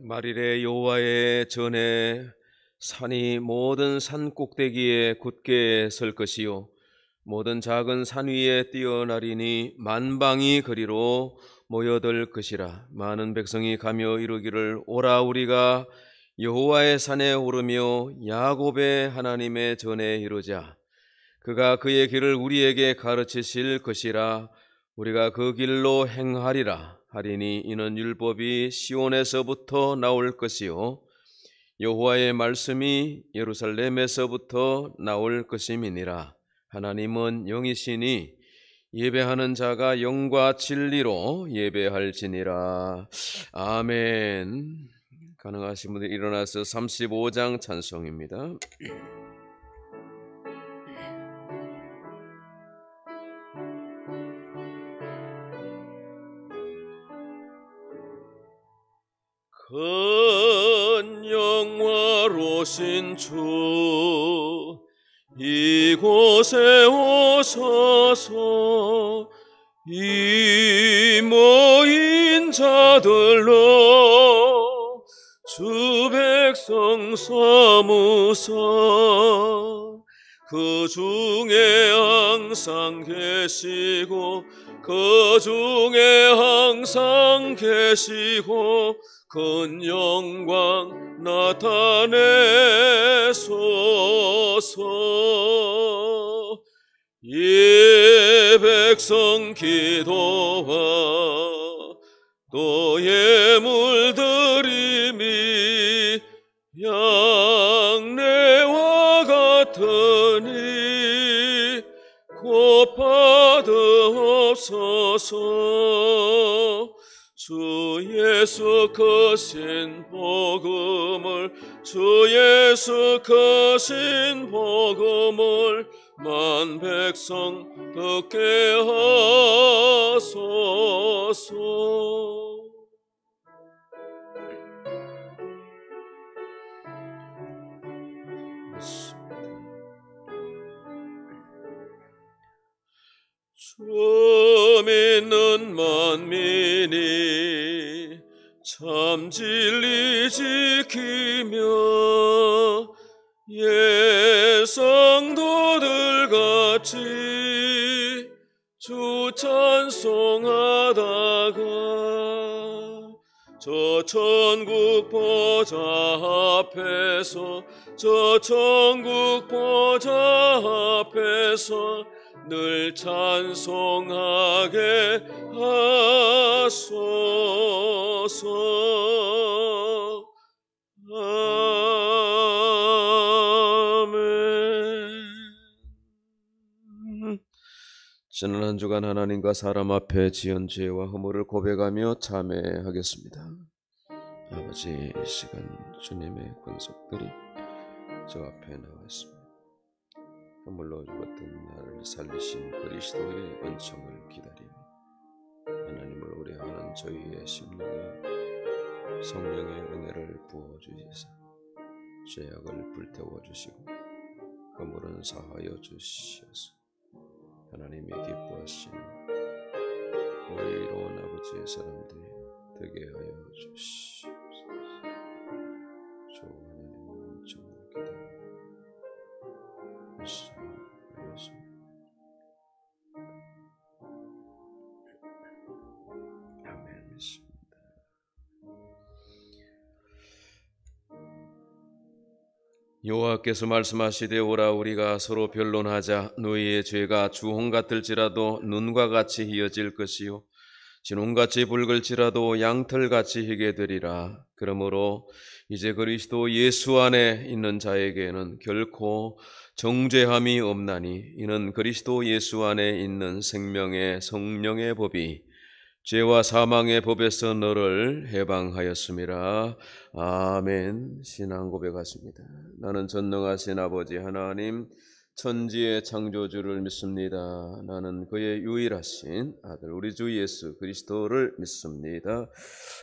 말일에 여호와의 전에 산이 모든 산 꼭대기에 굳게 설 것이요 모든 작은 산 위에 뛰어나리니 만방이 그리로 모여들 것이라. 많은 백성이 가며 이르기를 오라 우리가 여호와의 산에 오르며 야곱의 하나님의 전에 이르자. 그가 그의 길을 우리에게 가르치실 것이라. 우리가 그 길로 행하리라 하리니 이는 율법이 시온에서부터 나올 것이요 여호와의 말씀이 예루살렘에서부터 나올 것임이니라. 하나님은 영이시니 예배하는 자가 영과 진리로 예배할지니라. 아멘. 가능하신 분들 일어나서 35장 찬송입니다. 큰 영화로신 주 이곳에 오소서. 이 모인 자들로 주 백성 삼으사. 그 중에 항상 계시고 그 중에 항상 계시고 큰 영광 나타내소서. 예 백성 기도와 또 예물 드림이 양내와 같으니 곧 받으옵소서. 주 예수 크신 복음을 주 예수 크신 복음을 만 백성 듣게 하소서. 주 믿는 만민이 참 진리 지키며 예성도들 같이 주 찬송하다가 저 천국 보좌 앞에서 저 천국 보좌 앞에서 늘 찬송하게 하소서. 아멘. 지난 한 주간 하나님과 사람 앞에 지은 죄와 허물을 고백하며 참회하겠습니다. 아버지, 이 시간 주님의 권속들이 저 앞에 나왔습니다. 허물로 죽었던 나를 살리신 그리스도의 은총을 기다리며 하나님을 우려하는 저희의 심령에 성령의 은혜를 부어주시사 죄악을 불태워주시고 허물은 사하여 주시어서 하나님이 기뻐하시는 의로운 아버지의 사람들이 되게 하여 주시옵소서. 주 하나님의 은총을 기다리며 아멘. 믿습니다. 여호와께서 말씀하시되 오라 우리가 서로 변론하자. 너희의 죄가 주홍 같을지라도 눈과 같이 희어질 것이요 진홍같이 붉을지라도 양털같이 희게 되리라. 그러므로 이제 그리스도 예수 안에 있는 자에게는 결코 정죄함이 없나니 이는 그리스도 예수 안에 있는 생명의 성령의 법이 죄와 사망의 법에서 너를 해방하였음이라. 아멘. 신앙 고백하십니다. 나는 전능하신 아버지 하나님 천지의 창조주를 믿습니다. 나는 그의 유일하신 아들 우리 주 예수 그리스도를 믿습니다.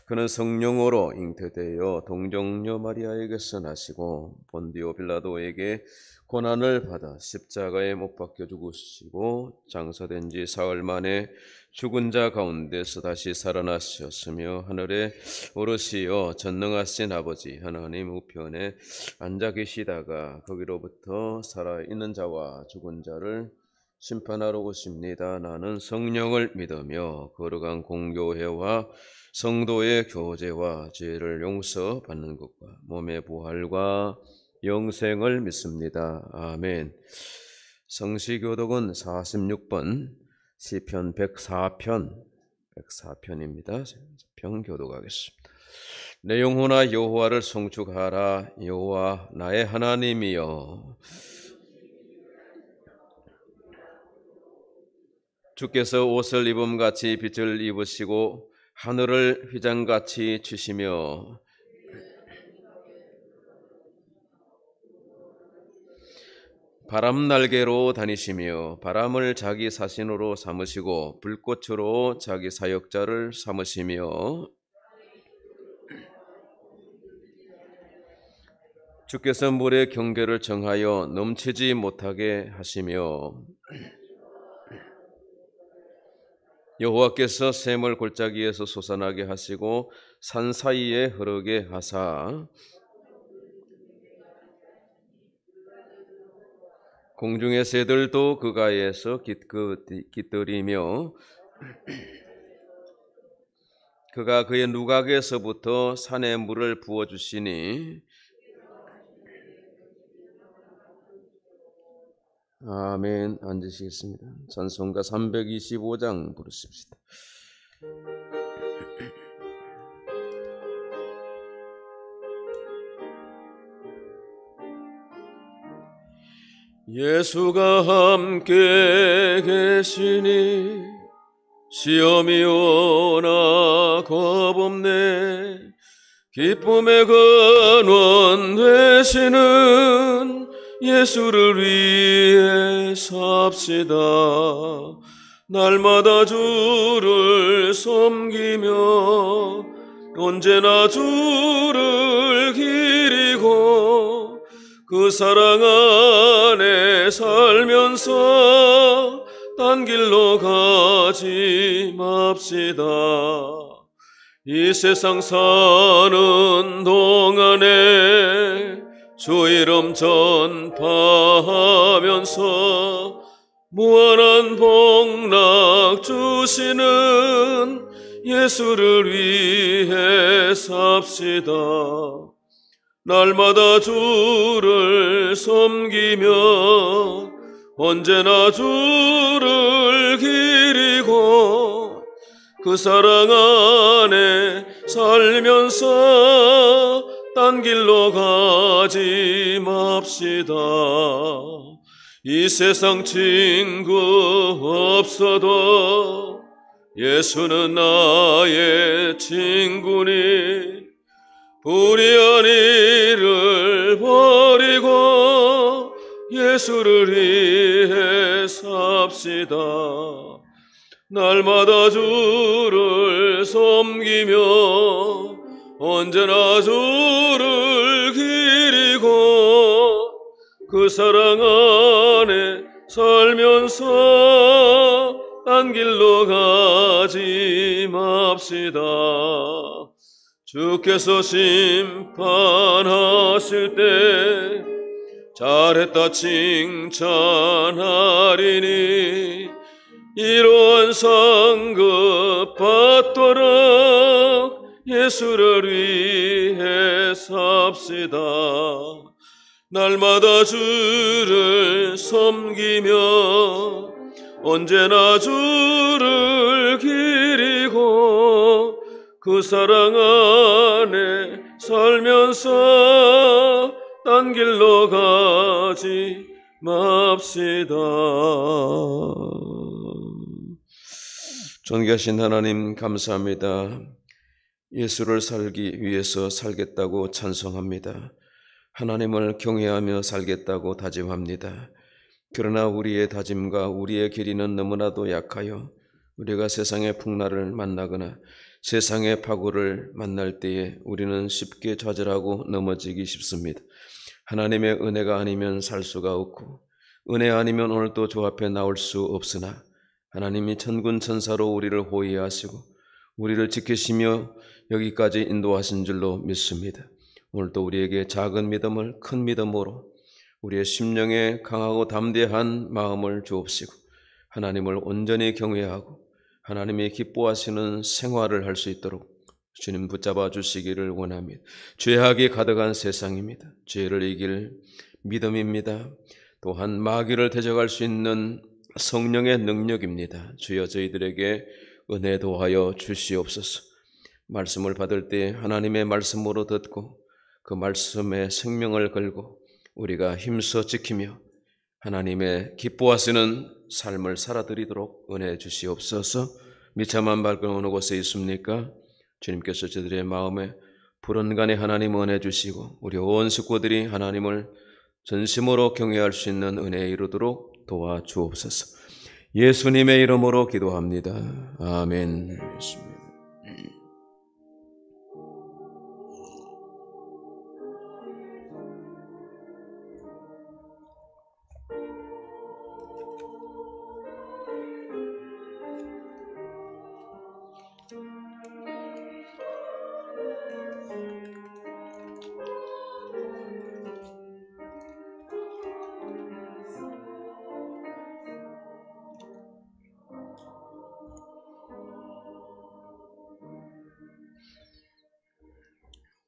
그는 성령으로 잉태되어 동정녀 마리아에게서 나시고 본디오 빌라도에게 고난을 받아 십자가에 못 박혀 죽으시고 장사된 지 사흘 만에 죽은 자 가운데서 다시 살아나셨으며 하늘에 오르시어 전능하신 아버지 하나님 우편에 앉아 계시다가 거기로부터 살아있는 자와 죽은 자를 심판하러 오십니다. 나는 성령을 믿으며 거룩한 공교회와 성도의 교제와 죄를 용서받는 것과 몸의 부활과 영생을 믿습니다. 아멘. 성시교독은 46번 시편 104편입니다. 편 교독하겠습니다. 내 영혼아 여호와를 송축하라. 여호와 나의 하나님이여, 주께서 옷을 입음같이 빛을 입으시고 하늘을 휘장같이 치시며 바람 날개로 다니시며 바람을 자기 사신으로 삼으시고 불꽃으로 자기 사역자를 삼으시며 주께서 물의 경계를 정하여 넘치지 못하게 하시며 여호와께서 샘을 골짜기에서 솟아나게 하시고 산 사이에 흐르게 하사 공중의 새들도 그 가에서 깃들이며 그가 그의 누각에서부터 산에 물을 부어주시니 아멘. 앉으시겠습니다. 찬송가 325장 부르십시다. 예수가 함께 계시니 시험이 오나 겁없네. 기쁨의 근원 되시는 예수를 위해 삽시다. 날마다 주를 섬기며 언제나 주를 기리고 그 사랑 안에 살면서 딴 길로 가지 맙시다. 이 세상 사는 동안에 주 이름 전파하면서 무한한 복락 주시는 예수를 위해 삽시다. 날마다 주를 섬기며 언제나 주를 기리고 그 사랑 안에 살면서 딴 길로 가지 맙시다. 이 세상 친구 없어도 예수는 나의 친구니 불의한 일을 버리고 예수를 위해 삽시다. 날마다 주를 섬기며 언제나 주를 기리고 그 사랑 안에 살면서 딴 길로 가지 맙시다. 주께서 심판하실 때 잘했다 칭찬하리니 이러한 상급 받도록 예수를 위해 삽시다. 날마다 주를 섬기며 언제나 주를 기리고 그 사랑 안에 살면서 딴 길로 가지 맙시다. 존귀하신 하나님, 감사합니다. 예수를 살기 위해서 살겠다고 찬송합니다. 하나님을 경외하며 살겠다고 다짐합니다. 그러나 우리의 다짐과 우리의 길이는 너무나도 약하여 우리가 세상의 풍랑을 만나거나 세상의 파고를 만날 때에 우리는 쉽게 좌절하고 넘어지기 쉽습니다. 하나님의 은혜가 아니면 살 수가 없고 은혜 아니면 오늘도 주 앞에 나올 수 없으나 하나님이 천군 천사로 우리를 호위하시고 우리를 지키시며 여기까지 인도하신 줄로 믿습니다. 오늘도 우리에게 작은 믿음을 큰 믿음으로 우리의 심령에 강하고 담대한 마음을 주옵시고 하나님을 온전히 경외하고 하나님이 기뻐하시는 생활을 할 수 있도록 주님 붙잡아 주시기를 원합니다. 죄악이 가득한 세상입니다. 죄를 이길 믿음입니다. 또한 마귀를 대적할 수 있는 성령의 능력입니다. 주여 저희들에게 은혜 도하여 주시옵소서. 말씀을 받을 때 하나님의 말씀으로 듣고 그 말씀에 생명을 걸고 우리가 힘써 지키며 하나님의 기뻐하시는 삶을 살아드리도록 은혜 주시옵소서. 미참한 발걸음 어느 곳에 있습니까? 주님께서 저들의 마음에 불언간에 하나님 은혜 주시고 우리 온 식구들이 하나님을 전심으로 경외할 수 있는 은혜에 이르도록 도와주옵소서. 예수님의 이름으로 기도합니다. 아멘.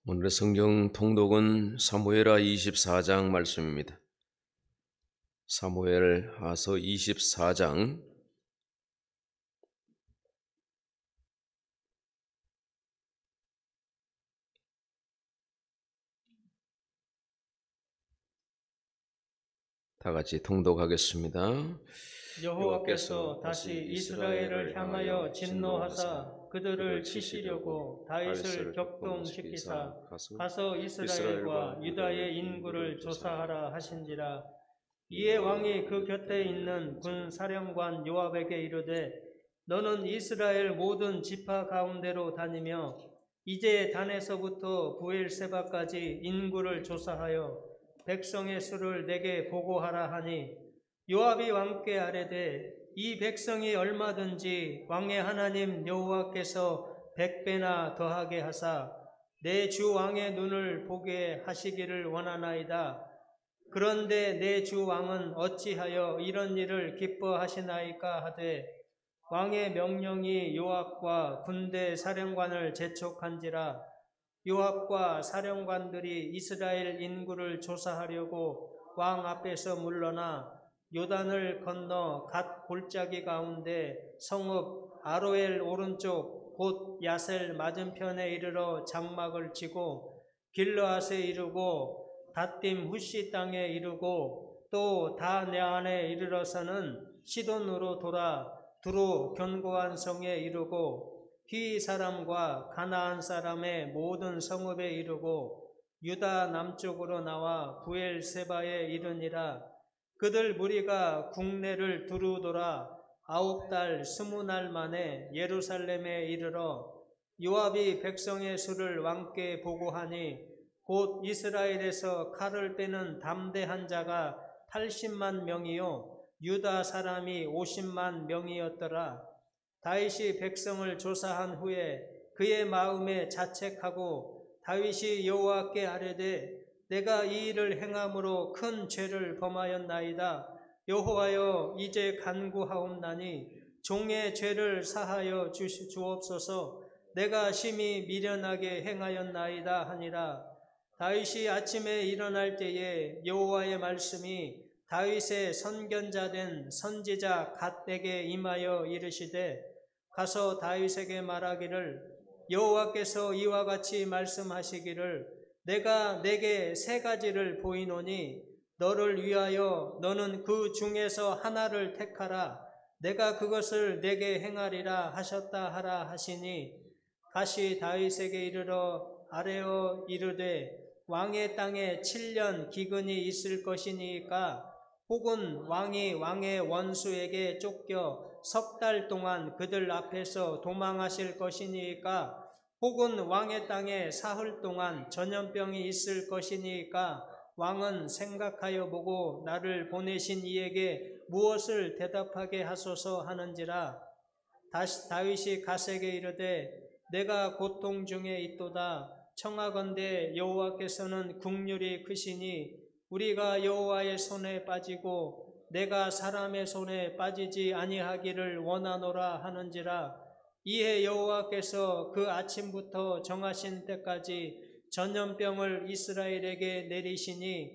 오늘의 성경 통독은 사무엘하 24장 말씀입니다. 사무엘하서 24장 다 같이 통독하겠습니다. 여호와께서 다시 이스라엘을 향하여 진노하사 그들을 치시려고 다윗을 격동시키사 가서 이스라엘과 유다의 인구를 조사하라 하신지라. 이에 왕이 그 곁에 있는 군사령관 요압에게 이르되 너는 이스라엘 모든 지파 가운데로 다니며 이제 단에서부터 부엘세바까지 인구를 조사하여 백성의 수를 내게 보고하라 하니 요압이 왕께 아뢰되 이 백성이 얼마든지 왕의 하나님 여호와께서 100배나 더하게 하사 내 주 왕의 눈을 보게 하시기를 원하나이다. 그런데 내 주 왕은 어찌하여 이런 일을 기뻐하시나이까 하되 왕의 명령이 요압과 군대 사령관을 재촉한지라. 요압과 사령관들이 이스라엘 인구를 조사하려고 왕 앞에서 물러나 요단을 건너 갓 골짜기 가운데 성읍 아로엘 오른쪽 곧 야셀 맞은편에 이르러 장막을 치고 길르앗에 이르고 닷딤 후시 땅에 이르고 또 다네안에 이르러서는 시돈으로 돌아 두로 견고한 성에 이르고 히 사람과 가나안 사람의 모든 성읍에 이르고 유다 남쪽으로 나와 부엘세바에 이르니라. 그들 무리가 국내를 두루 돌아 9달 20날 만에 예루살렘에 이르러 요압이 백성의 수를 왕께 보고하니 곧 이스라엘에서 칼을 빼는 담대한 자가 80만 명이요 유다 사람이 50만 명이었더라. 다윗이 백성을 조사한 후에 그의 마음에 자책하고 다윗이 여호와께 아뢰되 내가 이 일을 행함으로 큰 죄를 범하였나이다. 여호와여 이제 간구하옵나니 종의 죄를 사하여 주옵소서. 내가 심히 미련하게 행하였나이다 하니라. 다윗이 아침에 일어날 때에 여호와의 말씀이 다윗의 선견자 된 선지자 갓에게 임하여 이르시되 가서 다윗에게 말하기를 여호와께서 이와 같이 말씀하시기를 내가 내게 세 가지를 보이노니 너를 위하여 너는 그 중에서 하나를 택하라. 내가 그것을 내게 행하리라 하셨다 하라 하시니 다시 다윗에게 이르러 아뢰어 이르되 왕의 땅에 7년 기근이 있을 것이니까 혹은 왕이 왕의 원수에게 쫓겨 석 달 동안 그들 앞에서 도망하실 것이니까 혹은 왕의 땅에 사흘 동안 전염병이 있을 것이니까 왕은 생각하여 보고 나를 보내신 이에게 무엇을 대답하게 하소서 하는지라. 다시 다윗이 갓에게 이르되 내가 고통 중에 있도다. 청하건대 여호와께서는 긍휼이 크시니 우리가 여호와의 손에 빠지고 내가 사람의 손에 빠지지 아니하기를 원하노라 하는지라. 이에 여호와께서 그 아침부터 정하신 때까지 전염병을 이스라엘에게 내리시니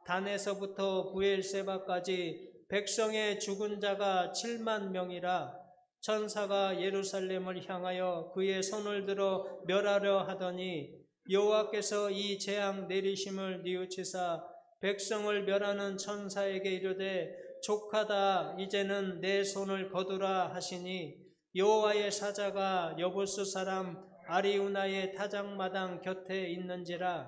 단에서부터 부엘세바까지 백성의 죽은 자가 7만 명이라. 천사가 예루살렘을 향하여 그의 손을 들어 멸하려 하더니 여호와께서 이 재앙 내리심을 뉘우치사 백성을 멸하는 천사에게 이르되 족하다 이제는 내 손을 거두라 하시니 여호와의 사자가 여부스 사람 아리우나의 타작마당 곁에 있는지라.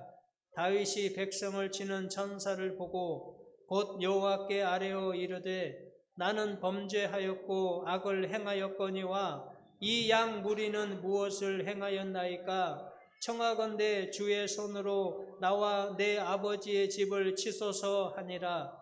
다윗이 백성을 치는 천사를 보고 곧 여호와께 아뢰어 이르되 나는 범죄하였고 악을 행하였거니와 이 양 무리는 무엇을 행하였나이까. 청하건대 주의 손으로 나와 내 아버지의 집을 치소서 하니라.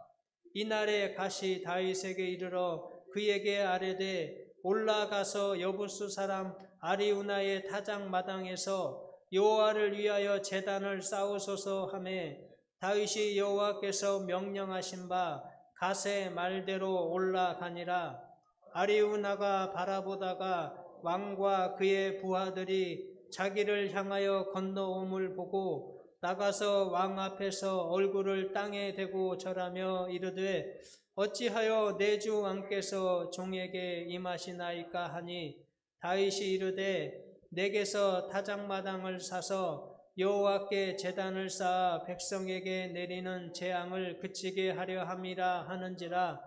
이날에 갓이 다윗에게 이르러 그에게 아뢰되 올라가서 여부스 사람 아리우나의 타작마당에서 여호와를 위하여 제단을 쌓으소서 하매 다윗이 여호와께서 명령하신 바 갓의 말대로 올라가니라. 아리우나가 바라보다가 왕과 그의 부하들이 자기를 향하여 건너옴을 보고 나가서 왕 앞에서 얼굴을 땅에 대고 절하며 이르되 어찌하여 내 주 왕께서 종에게 임하시나이까 하니 다윗이 이르되 내게서 타작마당을 사서 여호와께 제단을 쌓아 백성에게 내리는 재앙을 그치게 하려 함이라 하는지라.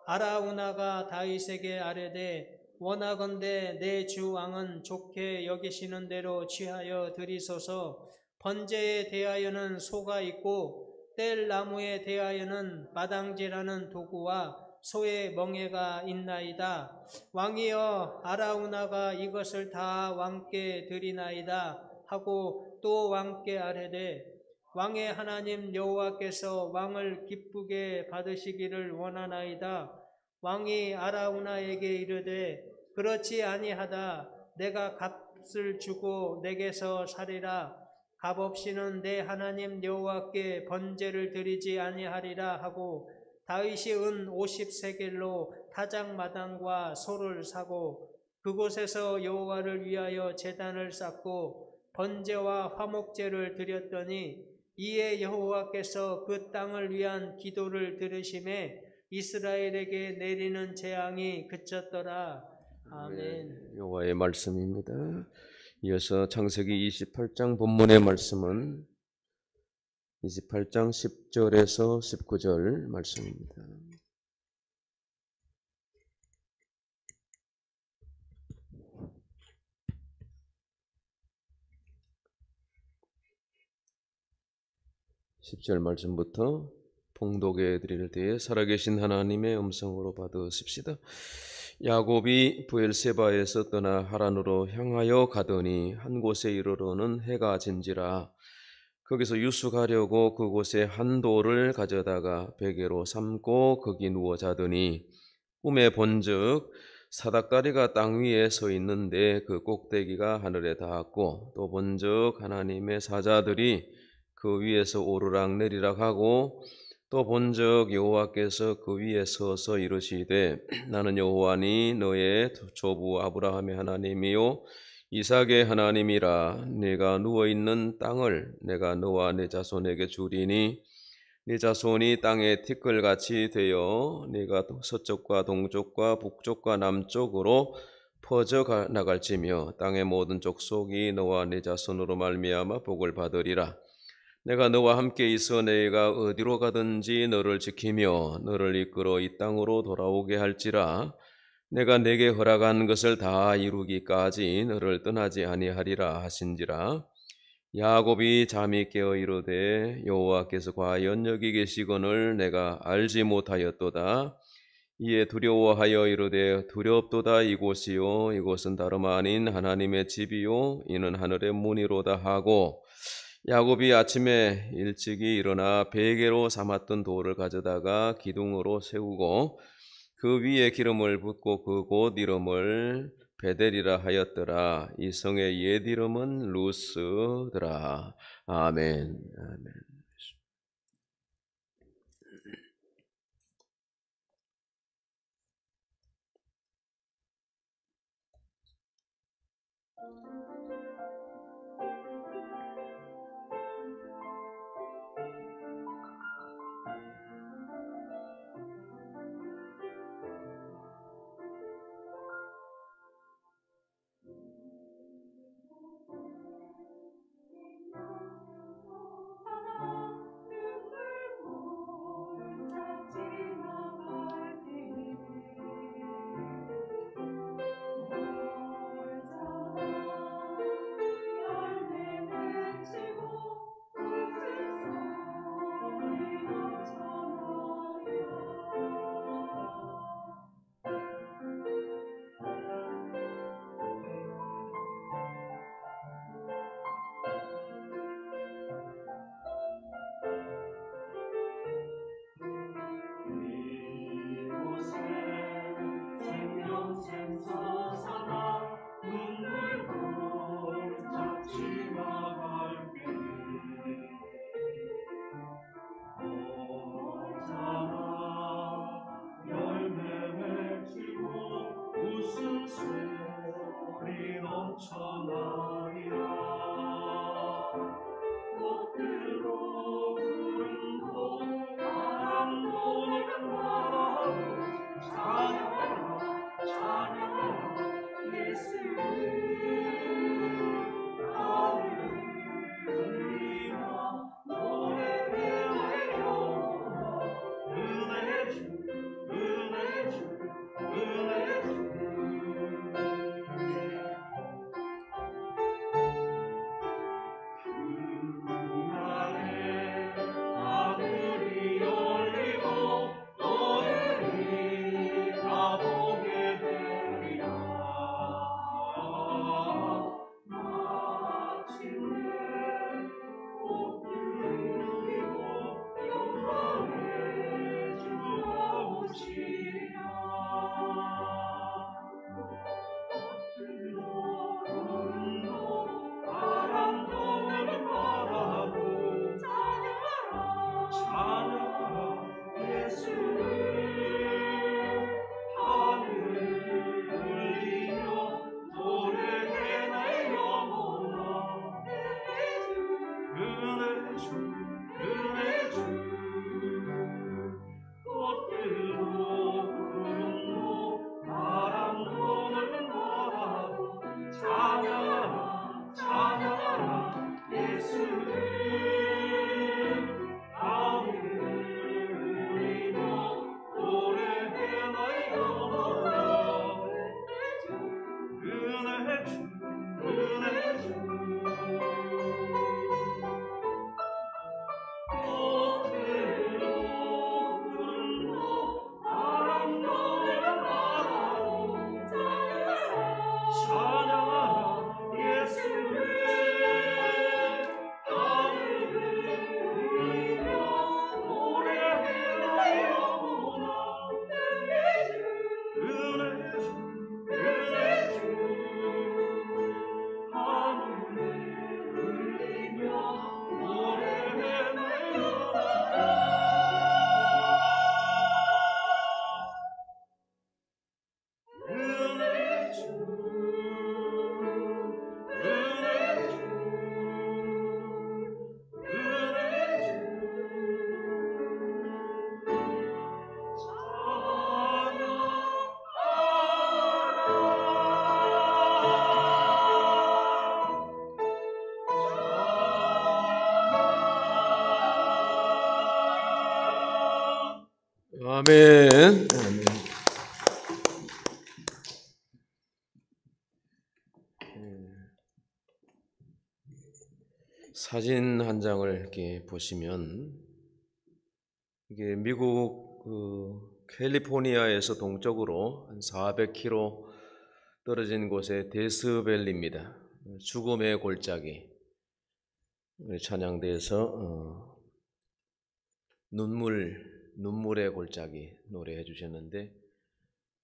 아라우나가 다윗에게 아뢰되 원하건대 내 주 왕은 좋게 여기시는 대로 취하여 드리소서. 번제에 대하여는 소가 있고 뗄 나무에 대하여는 마당질하는 도구와 소의 멍에가 있나이다. 왕이여 아라우나가 이것을 다 왕께 드리나이다 하고 또 왕께 아뢰되 왕의 하나님 여호와께서 왕을 기쁘게 받으시기를 원하나이다. 왕이 아라우나에게 이르되 그렇지 아니하다. 내가 값을 주고 내게서 사리라. 값 없이는 내 하나님 여호와께 번제를 드리지 아니하리라 하고 다윗이 은 50세겔로 타작마당과 소를 사고 그곳에서 여호와를 위하여 제단을 쌓고 번제와 화목제를 드렸더니 이에 여호와께서 그 땅을 위한 기도를 들으심에 이스라엘에게 내리는 재앙이 그쳤더라. 아멘. 여호와의 말씀입니다. 이어서 창세기 28장 본문의 말씀은 28장 10절에서 19절 말씀입니다. (10절) 말씀부터 봉독해 드릴 때에 살아계신 하나님의 음성으로 받으십시다. 야곱이 부엘세바에서 떠나 하란으로 향하여 가더니 한 곳에 이르러는 해가 진지라. 거기서 유숙하려고 그곳에 한 돌을 가져다가 베개로 삼고 거기 누워 자더니 꿈에 본즉 사닥다리가 땅 위에 서 있는데 그 꼭대기가 하늘에 닿았고 또 본즉 하나님의 사자들이 그 위에서 오르락 내리락 하고 또 본즉 여호와께서 그 위에 서서 이르시되 나는 여호와니 너의 조부 아브라함의 하나님이요 이삭의 하나님이라. 네가 누워있는 땅을 내가 너와 네 자손에게 주리니 네 자손이 땅의 티끌같이 되어 네가 서쪽과 동쪽과 북쪽과 남쪽으로 퍼져 나갈지며 땅의 모든 족속이 너와 네 자손으로 말미암아 복을 받으리라. 내가 너와 함께 있어 내가 어디로 가든지 너를 지키며 너를 이끌어 이 땅으로 돌아오게 할지라. 내가 내게 허락한 것을 다 이루기까지 너를 떠나지 아니하리라 하신지라. 야곱이 잠이 깨어 이르되 여호와께서 과연 여기 계시거늘 내가 알지 못하였도다. 이에 두려워하여 이르되 두렵도다. 이곳이요 이곳은 다름 아닌 하나님의 집이요 이는 하늘의 문이로다 하고, 야곱이 아침에 일찍이 일어나 베개로 삼았던 돌을 가져다가 기둥으로 세우고 그 위에 기름을 붓고 그 곳 이름을 베델이라 하였더라. 이 성의 옛 이름은 루스더라. 아멘. 아멘. 아멘. 사진 한 장을 이렇게 보시면 이게 미국 캘리포니아에서 동쪽으로 한 400km 떨어진 곳의 데스밸리입니다. 죽음의 골짜기. 찬양대에서 눈물의 골짜기 노래해 주셨는데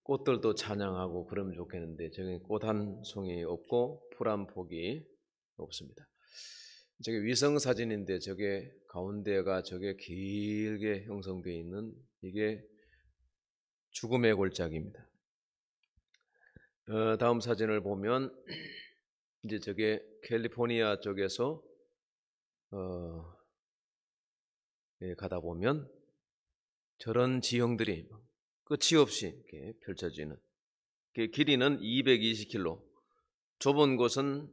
꽃들도 찬양하고 그러면 좋겠는데 저기 꽃 한 송이 없고 풀 한 폭이 없습니다. 저게 위성 사진인데 저게 가운데가 저게 길게 형성되어 있는 이게 죽음의 골짜기입니다. 다음 사진을 보면 이제 저게 캘리포니아 쪽에서 가다 보면 저런 지형들이 끝이 없이 이렇게 펼쳐지는, 길이는 220km, 좁은 곳은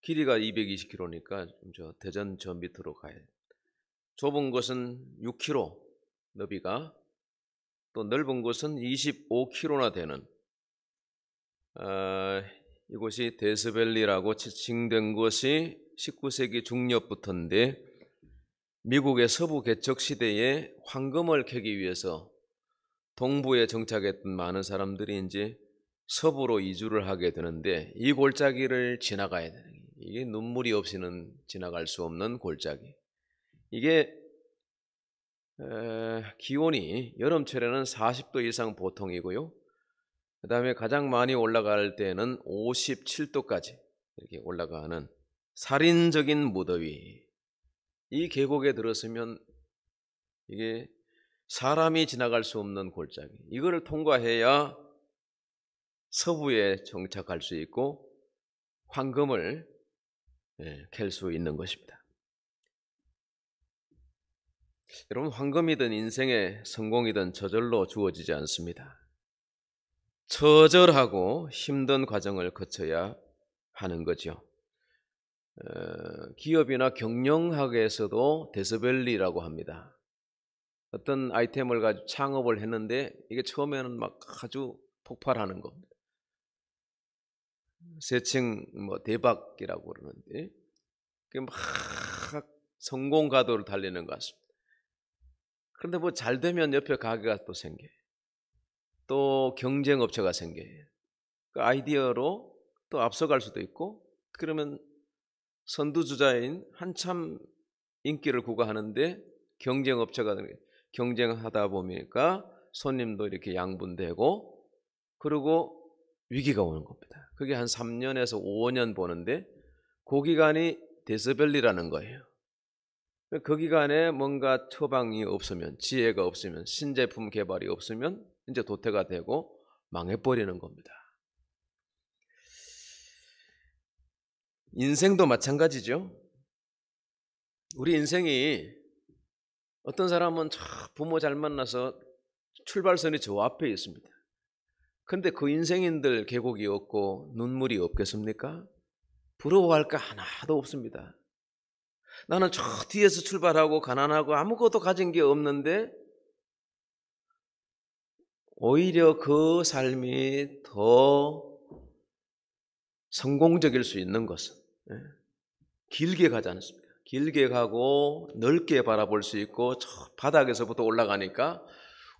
길이가 220km니까 저 대전 저 밑으로 가야 돼요. 좁은 곳은 6km 너비가, 또 넓은 곳은 25km나 되는 이곳이 데스밸리라고 지칭된 것이 19세기 중엽부터인데 미국의 서부 개척 시대에 황금을 캐기 위해서 동부에 정착했던 많은 사람들이 이제 서부로 이주를 하게 되는데 이 골짜기를 지나가야 되는, 이게 눈물이 없이는 지나갈 수 없는 골짜기. 이게 기온이 여름철에는 40도 이상 보통이고요. 그 다음에 가장 많이 올라갈 때는 57도까지 이렇게 올라가는 살인적인 무더위. 이 계곡에 들었으면 이게 사람이 지나갈 수 없는 골짜기. 이거를 통과해야 서부에 정착할 수 있고 황금을 캘 수 있는 것입니다. 여러분, 황금이든 인생의 성공이든 저절로 주어지지 않습니다. 처절하고 힘든 과정을 거쳐야 하는 거죠. 기업이나 경영학에서도 데스밸리라고 합니다. 어떤 아이템을 가지고 창업을 했는데 이게 처음에는 막 아주 폭발하는 겁니다. 세층 대박이라고 그러는데 막 성공 가도를 달리는 것 같습니다. 그런데 뭐 잘 되면 옆에 가게가 또 생겨요. 또 경쟁 업체가 생겨요. 그 아이디어로 또 앞서갈 수도 있고, 그러면 선두주자인 한참 인기를 구가하는데 경쟁 업체가 경쟁하다 보니까 손님도 이렇게 양분되고, 그리고 위기가 오는 겁니다. 그게 한 3년에서 5년 보는데 그 기간이 데스밸리라는 거예요. 그 기간에 뭔가 처방이 없으면, 지혜가 없으면, 신제품 개발이 없으면 이제 도태가 되고 망해버리는 겁니다. 인생도 마찬가지죠. 우리 인생이, 어떤 사람은 부모 잘 만나서 출발선이 저 앞에 있습니다. 근데 그 인생인들 계곡이 없고 눈물이 없겠습니까? 부러워할 거 하나도 없습니다. 나는 저 뒤에서 출발하고 가난하고 아무것도 가진 게 없는데 오히려 그 삶이 더 성공적일 수 있는 것은 길게 가지 않습니까? 길게 가고 넓게 바라볼 수 있고 저 바닥에서부터 올라가니까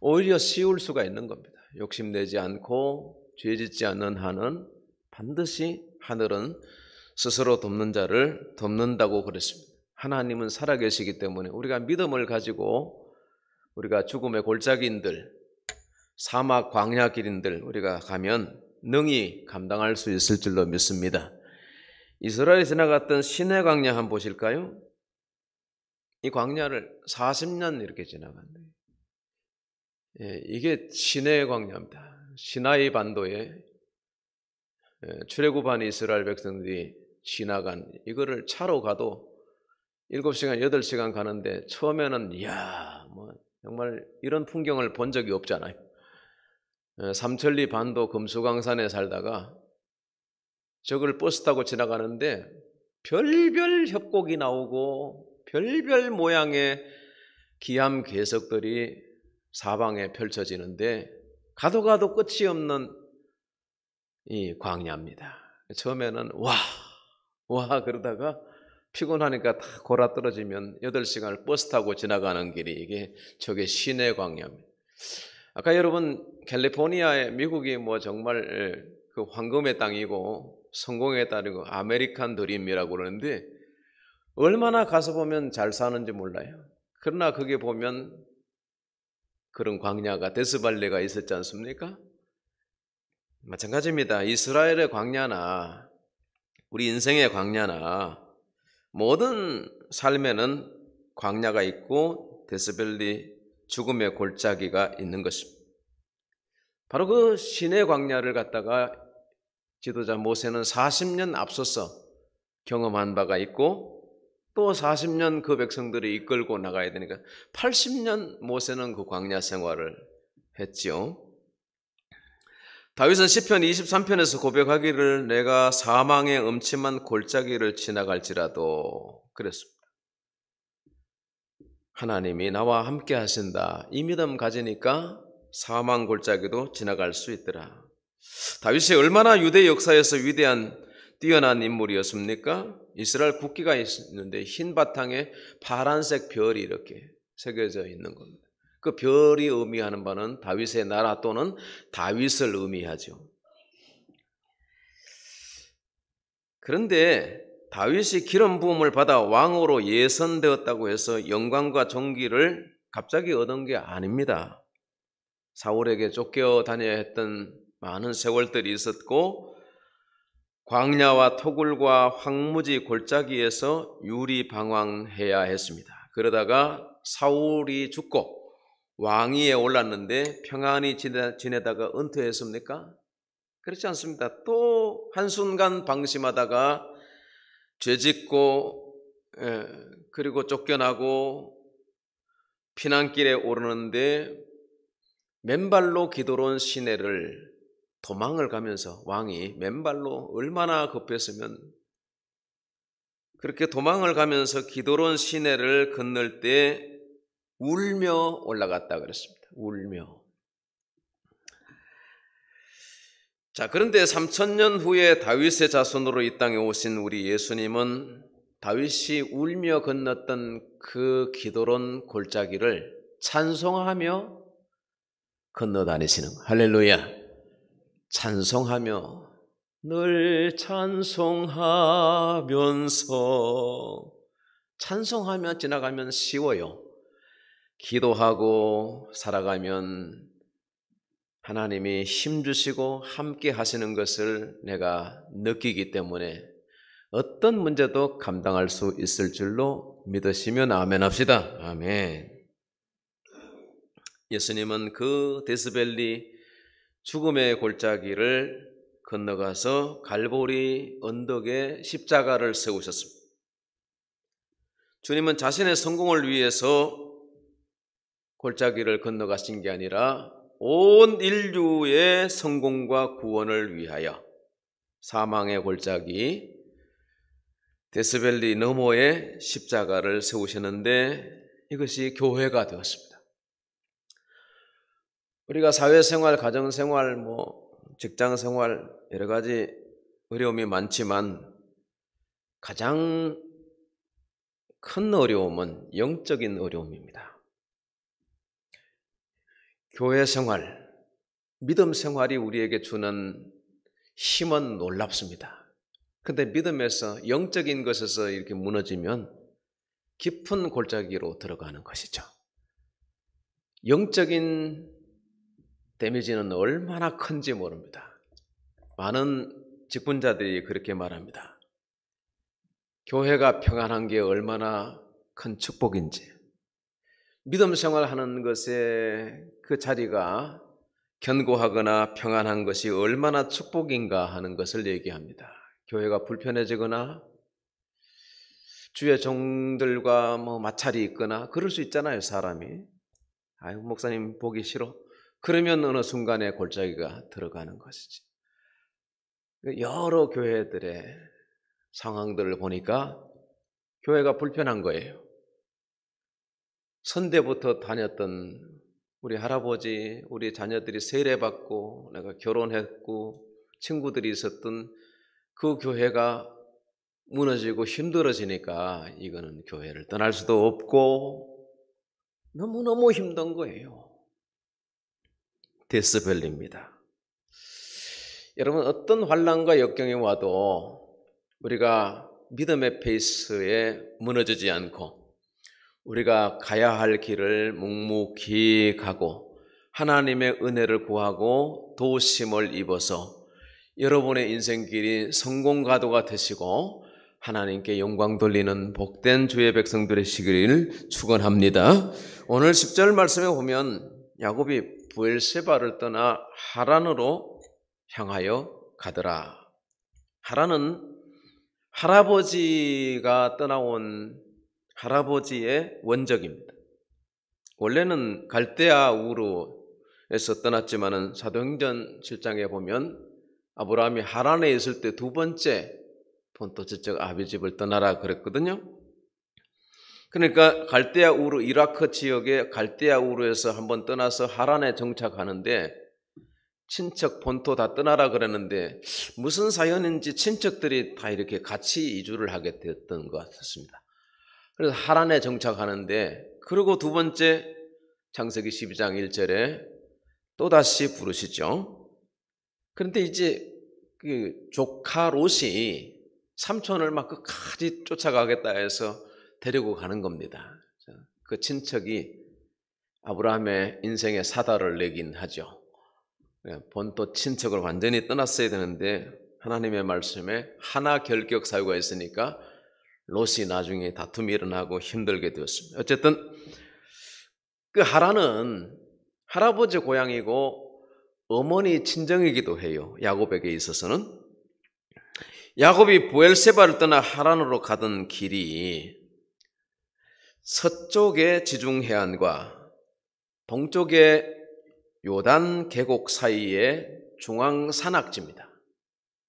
오히려 쉬울 수가 있는 겁니다. 욕심내지 않고 죄짓지 않는 한은 반드시 하늘은 스스로 돕는 자를 돕는다고 그랬습니다. 하나님은 살아계시기 때문에 우리가 믿음을 가지고 우리가 죽음의 골짜기인들, 사막 광야 길인들 우리가 가면 능히 감당할 수 있을 줄로 믿습니다. 이스라엘에 지나갔던 시내 광야 한번 보실까요? 이 광야를 40년 이렇게 지나갔네요. 이게 시내 광야입니다. 시나이 반도에 출애굽한 이스라엘 백성들이 지나간, 이거를 차로 가도 7시간, 8시간 가는데 처음에는 정말 이런 풍경을 본 적이 없잖아요. 삼천리 반도 금수강산에 살다가 저걸 버스 타고 지나가는데 별별 협곡이 나오고 별별 모양의 기암 괴석들이 사방에 펼쳐지는데 가도 가도 끝이 없는 이 광야입니다. 처음에는 와 그러다가 피곤하니까 다 골아 떨어지면 8시간을 버스 타고 지나가는 길이 저게 시내 광야입니다. 아까 여러분 캘리포니아에 미국이 뭐 정말 그 황금의 땅이고 성공의 땅이고 아메리칸 드림이라고 그러는데 얼마나 가서 보면 잘 사는지 몰라요. 그러나 거기 보면 그런 광야가 데스발레가 있었지 않습니까? 마찬가지입니다. 이스라엘의 광야나 우리 인생의 광야나 모든 삶에는 광야가 있고 데스밸리 죽음의 골짜기가 있는 것입니다. 바로 그 시내 광야를 갖다가 지도자 모세는 40년 앞서서 경험한 바가 있고 또 40년 그 백성들이 이끌고 나가야 되니까 80년 모세는 그 광야 생활을 했지요. 다윗은 시편 23편에서 고백하기를 내가 사망의 음침한 골짜기를 지나갈지라도 그랬습니다. 하나님이 나와 함께 하신다. 이 믿음 가지니까 사망 골짜기도 지나갈 수 있더라. 다윗이 얼마나 유대 역사에서 위대한 뛰어난 인물이었습니까? 이스라엘 국기가 있는데 흰 바탕에 파란색 별이 이렇게 새겨져 있는 겁니다. 그 별이 의미하는 바는 다윗의 나라 또는 다윗을 의미하죠. 그런데 다윗이 기름 부음을 받아 왕으로 예선되었다고 해서 영광과 존귀를 갑자기 얻은 게 아닙니다. 사울에게 쫓겨다녀야 했던 많은 세월들이 있었고 광야와 토굴과 황무지 골짜기에서 유리방황해야 했습니다. 그러다가 사울이 죽고 왕위에 올랐는데 평안히 지내다가 은퇴했습니까? 그렇지 않습니다. 또 한순간 방심하다가 죄짓고 그리고 쫓겨나고 피난길에 오르는데 맨발로 기도로운 시내를 도망을 가면서 왕이 맨발로 얼마나 급했으면 그렇게 도망을 가면서 기도로운 시내를 건널 때 울며 올라갔다 그랬습니다. 울며. 자, 그런데 3000년 후에 다윗의 자손으로 이 땅에 오신 우리 예수님은 다윗이 울며 건넜던 그 기도로운 골짜기를 찬송하며 건너다니시는 거예요. 할렐루야. 찬송하며 늘 찬송하며 지나가면 쉬워요. 기도하고 살아가면 하나님이 힘주시고 함께 하시는 것을 내가 느끼기 때문에 어떤 문제도 감당할 수 있을 줄로 믿으시면 아멘 합시다. 아멘. 예수님은 그 데스밸리 죽음의 골짜기를 건너가서 갈보리 언덕에 십자가를 세우셨습니다. 주님은 자신의 성공을 위해서 골짜기를 건너가신 게 아니라 온 인류의 성공과 구원을 위하여 사망의 골짜기 데스밸리 너머에 십자가를 세우셨는데 이것이 교회가 되었습니다. 우리가 사회생활, 가정생활, 직장생활 여러 가지 어려움이 많지만 가장 큰 어려움은 영적인 어려움입니다. 교회 생활, 믿음 생활이 우리에게 주는 힘은 놀랍습니다. 그런데 믿음에서 영적인 것에서 이렇게 무너지면 깊은 골짜기로 들어가는 것이죠. 영적인 데미지는 얼마나 큰지 모릅니다. 많은 직분자들이 그렇게 말합니다. 교회가 평안한 게 얼마나 큰 축복인지, 믿음 생활하는 것에 그 자리가 견고하거나 평안한 것이 얼마나 축복인가 하는 것을 얘기합니다. 교회가 불편해지거나 주의 종들과 마찰이 있거나 그럴 수 있잖아요, 사람이. 아유, 목사님 보기 싫어. 그러면 어느 순간에 골짜기가 들어가는 것이지. 여러 교회들의 상황들을 보니까 교회가 불편한 거예요. 선대부터 다녔던 우리 할아버지, 우리 자녀들이 세례받고 내가 결혼했고 친구들이 있었던 그 교회가 무너지고 힘들어지니까 이거는 교회를 떠날 수도 없고 너무너무 힘든 거예요. 데스밸리입니다. 여러분, 어떤 환난과 역경이 와도 우리가 믿음의 페이스에 무너지지 않고 우리가 가야 할 길을 묵묵히 가고 하나님의 은혜를 구하고 도우심을 입어서 여러분의 인생길이 성공가도가 되시고 하나님께 영광 돌리는 복된 주의 백성들의 시기를 축원합니다. 오늘 10절 말씀에 보면 야곱이 브엘세바를 떠나 하란으로 향하여 가더라. 하란은 할아버지가 떠나온 할아버지의 원적입니다. 원래는 갈대아 우르에서 떠났지만은 사도행전 7장에 보면 아브라함이 하란에 있을 때 두 번째 본토 저쪽 아비집을 떠나라 그랬거든요. 그러니까 갈대아 우르, 이라크 지역의 갈대아 우르에서 한번 떠나서 하란에 정착하는데 친척 본토 다 떠나라 그랬는데 무슨 사연인지 친척들이 다 이렇게 같이 이주를 하게 되었던 것 같습니다. 그래서 하란에 정착하는데, 그리고 두 번째 창세기 12장 1절에 또다시 부르시죠. 그런데 이제 그 조카 롯이 삼촌을 막 끝까지 쫓아가겠다 해서 데리고 가는 겁니다. 그 친척이 아브라함의 인생의 사달을 내긴 하죠. 본토 친척을 완전히 떠났어야 되는데 하나님의 말씀에 하나 결격 사유가 있으니까 롯이 나중에 다툼이 일어나고 힘들게 되었습니다. 어쨌든 그 하란은 할아버지 고향이고 어머니 친정이기도 해요. 야곱에게 있어서는. 야곱이 브엘세바를 떠나 하란으로 가던 길이 서쪽의 지중해안과 동쪽의 요단 계곡 사이의 중앙 산악지입니다.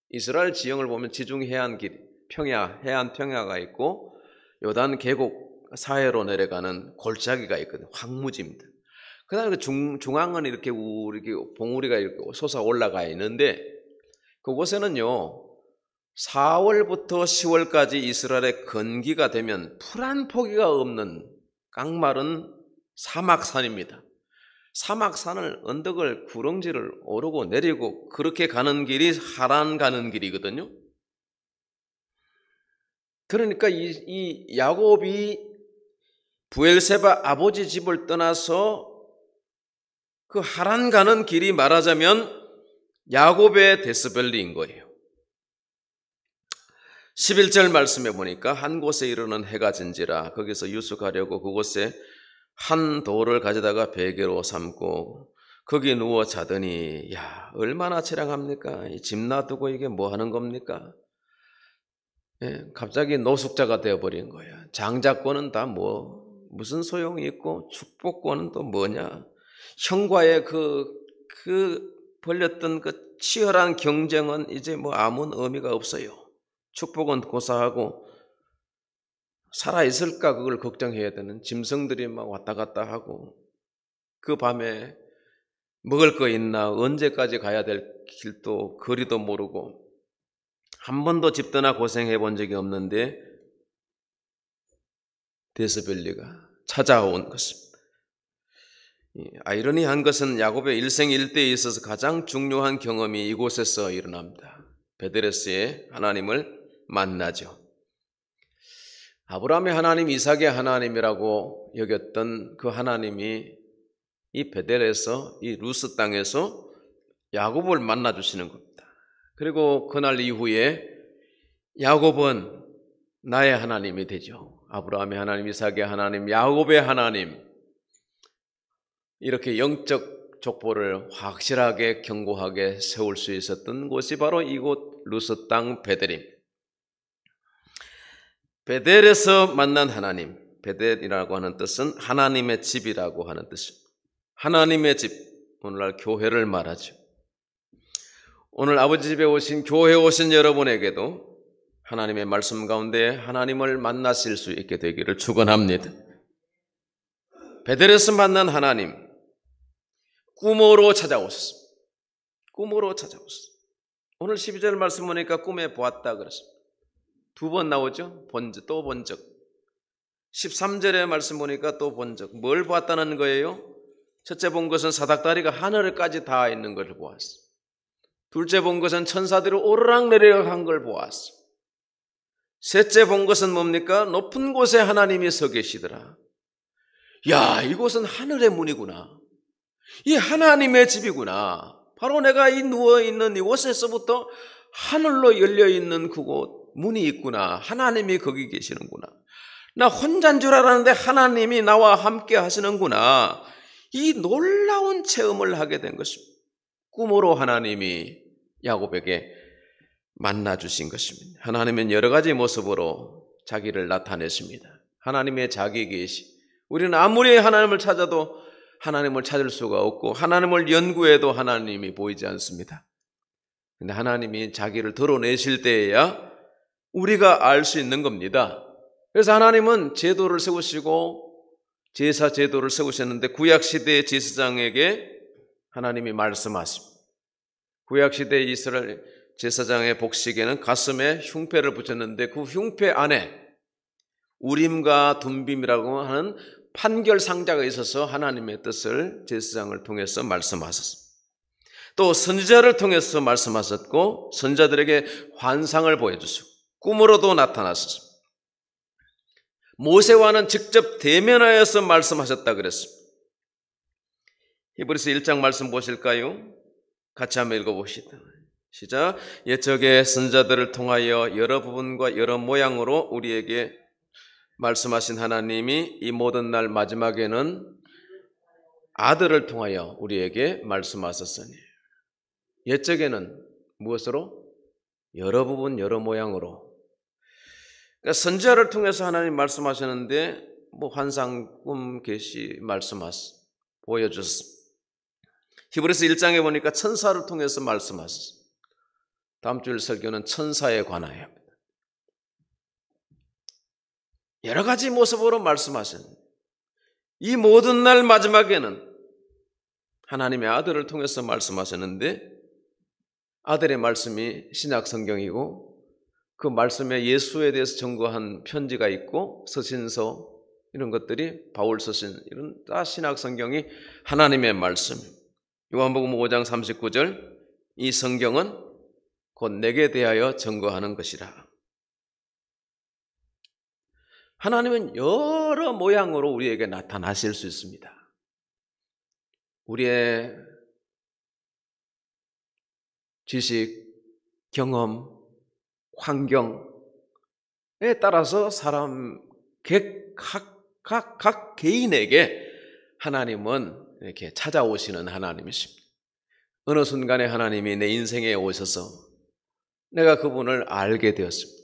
이스라엘 지형을 보면 지중해안 길, 해안 평야가 있고 요단 계곡 사해로 내려가는 골짜기가 있거든요. 황무지입니다. 그다음에 중앙은 이렇게 봉우리가 이렇게 솟아 올라가 있는데 그곳에는요 4월부터 10월까지 이스라엘의 건기가 되면 풀 한 포기가 없는 깡마른 사막산입니다. 사막산을 언덕을 구렁지를 오르고 내리고 그렇게 가는 길이 하란 가는 길이거든요. 그러니까 이 야곱이 브엘세바 아버지 집을 떠나서 그 하란 가는 길이 말하자면 야곱의 데스밸리인 거예요. 11절 말씀에 보니까 한 곳에 이르는 해가 진지라 거기서 유숙하려고 그곳에 한 돌을 가져다가 베개로 삼고 거기 누워 자더니 야 얼마나 처량합니까? 이 집 놔두고 이게 뭐 하는 겁니까? 예, 갑자기 노숙자가 되어버린 거예요. 장자권은 다 무슨 소용이 있고 축복권은 또 뭐냐? 형과의 그 벌렸던 그 치열한 경쟁은 이제 뭐 아무 의미가 없어요. 축복은 고사하고 살아있을까 그걸 걱정해야 되는 짐승들이 막 왔다 갔다 하고 그 밤에 먹을 거 있나 언제까지 가야 될 길도 거리도 모르고 한 번도 집 떠나 고생해 본 적이 없는데 데스밸리가 찾아온 것입니다. 아이러니한 것은 야곱의 일생 일대에 있어서 가장 중요한 경험이 이곳에서 일어납니다. 베델에스의 하나님을 만나죠. 아브라함의 하나님, 이삭의 하나님이라고 여겼던 그 하나님이 이 베델에서 이 루스 땅에서 야곱을 만나 주시는 겁니다. 그리고 그날 이후에 야곱은 나의 하나님이 되죠. 아브라함의 하나님, 이삭의 하나님, 야곱의 하나님, 이렇게 영적 족보를 확실하게 견고하게 세울 수 있었던 곳이 바로 이곳 루스 땅 베델입니다. 베델에서 만난 하나님, 베델이라고 하는 뜻은 하나님의 집이라고 하는 뜻입니다. 하나님의 집, 오늘날 교회를 말하죠. 오늘 아버지 집에 오신 교회에 오신 여러분에게도 하나님의 말씀 가운데 하나님을 만나실 수 있게 되기를 축원합니다. 베델에서 만난 하나님, 꿈으로 찾아오셨습니다. 꿈으로 찾아오셨습니다. 오늘 12절 말씀 보니까 꿈에 보았다 그랬습니다. 2번 나오죠. 또 본 적. 13절의 말씀 보니까 또 본 적. 뭘 보았다는 거예요? 첫째 본 것은 사닥다리가 하늘까지 닿아 있는 것을 보았어. 둘째 본 것은 천사들이 오르락 내리락 걸 보았어. 셋째 본 것은 뭡니까? 높은 곳에 하나님이 서 계시더라. 야, 이곳은 하늘의 문이구나. 이 하나님의 집이구나. 바로 내가 이 누워있는 이곳에서부터 하늘로 열려있는 그곳 문이 있구나. 하나님이 거기 계시는구나. 나 혼자인 줄 알았는데 하나님이 나와 함께 하시는구나. 이 놀라운 체험을 하게 된 것입니다. 꿈으로 하나님이 야곱에게 만나주신 것입니다. 하나님은 여러 가지 모습으로 자기를 나타내십니다. 하나님의 자기 계시. 우리는 아무리 하나님을 찾아도 하나님을 찾을 수가 없고 하나님을 연구해도 하나님이 보이지 않습니다. 근데 하나님이 자기를 드러내실 때에야 우리가 알 수 있는 겁니다. 그래서 하나님은 제도를 세우시고 제사 제도를 세우셨는데 구약시대의 제사장에게 하나님이 말씀하십니다. 구약시대 이스라엘 제사장의 복식에는 가슴에 흉패를 붙였는데 그 흉패 안에 우림과 둠빔이라고 하는 판결 상자가 있어서 하나님의 뜻을 제사장을 통해서 말씀하셨습니다. 또 선지자를 통해서 말씀하셨고 선지자들에게 환상을 보여주시고 꿈으로도 나타났습니다. 모세와는 직접 대면하여서 말씀하셨다 그랬습니다. 히브리서 1장 말씀 보실까요? 같이 한번 읽어봅시다. 시작. 옛적의 선지자들을 통하여 여러 부분과 여러 모양으로 우리에게 말씀하신 하나님이 이 모든 날 마지막에는 아들을 통하여 우리에게 말씀하셨으니 옛적에는 무엇으로? 여러 부분 여러 모양으로. 그러니까 선지자를 통해서 하나님 말씀하셨는데 환상, 꿈, 계시 보여주셨습니다. 히브리서 1장에 보니까 천사를 통해서 말씀하셨습니다. 다음 주일 설교는 천사에 관하여 합니다. 여러 가지 모습으로 말씀하셨는데 이 모든 날 마지막에는 하나님의 아들을 통해서 말씀하셨는데 아들의 말씀이 신약 성경이고 그 말씀에 예수에 대해서 증거한 편지가 있고 서신서 이런 것들이 바울 서신 이런 다 신약 성경이 하나님의 말씀. 요한복음 5장 39절 이 성경은 곧 내게 대하여 증거하는 것이라. 하나님은 여러 모양으로 우리에게 나타나실 수 있습니다. 우리의 지식, 경험, 환경에 따라서 각 개인에게 하나님은 이렇게 찾아오시는 하나님이십니다. 어느 순간에 하나님이 내 인생에 오셔서 내가 그분을 알게 되었습니다.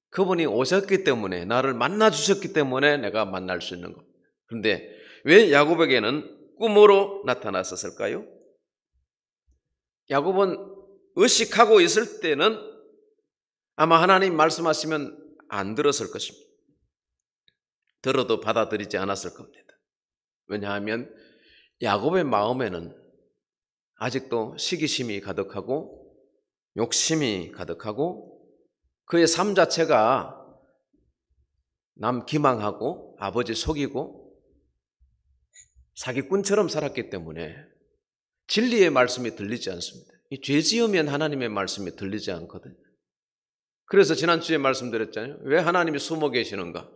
그분이 오셨기 때문에 나를 만나 주셨기 때문에 내가 만날 수 있는 겁니다. 그런데 왜 야곱에게는 꿈으로 나타났었을까요? 야곱은 의식하고 있을 때는 아마 하나님 말씀하시면 안 들었을 것입니다. 들어도 받아들이지 않았을 겁니다. 왜냐하면 야곱의 마음에는 아직도 시기심이 가득하고 욕심이 가득하고 그의 삶 자체가 남 기망하고 아버지 속이고 사기꾼처럼 살았기 때문에 진리의 말씀이 들리지 않습니다. 이 죄 지으면 하나님의 말씀이 들리지 않거든요. 그래서 지난주에 말씀드렸잖아요. 왜 하나님이 숨어 계시는가?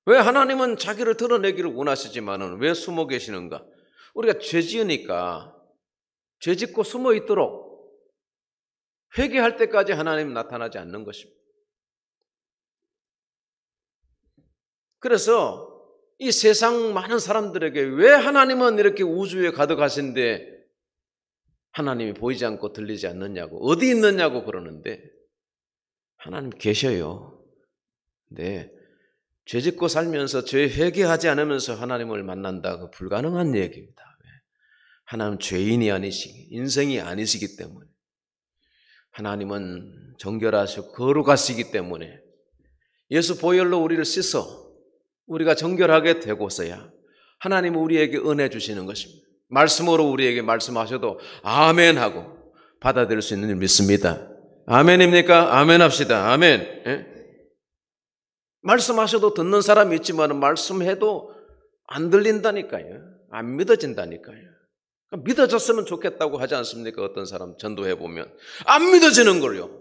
왜 하나님은 자기를 드러내기를 원하시지만은 왜 숨어 계시는가? 우리가 죄 지으니까 죄 짓고 숨어 있도록 회개할 때까지 하나님 나타나지 않는 것입니다. 그래서 이 세상 많은 사람들에게 왜 하나님은 이렇게 우주에 가득하신데 하나님이 보이지 않고 들리지 않느냐고 어디 있느냐고 그러는데 하나님 계셔요. 네, 죄 짓고 살면서 죄 회개하지 않으면서 하나님을 만난다. 그 불가능한 얘기입니다. 하나님은 죄인이 아니시기 인생이 아니시기 때문에 하나님은 정결하시고 거룩하시기 때문에 예수 보혈로 우리를 씻어 우리가 정결하게 되고서야 하나님은 우리에게 은혜 주시는 것입니다. 말씀으로 우리에게 말씀하셔도 아멘 하고 받아들일 수 있는 줄 믿습니다. 아멘입니까? 아멘 합시다. 아멘. 예? 말씀하셔도 듣는 사람이 있지만 말씀해도 안 들린다니까요. 안 믿어진다니까요. 믿어졌으면 좋겠다고 하지 않습니까? 어떤 사람 전도해 보면 안 믿어지는 걸요.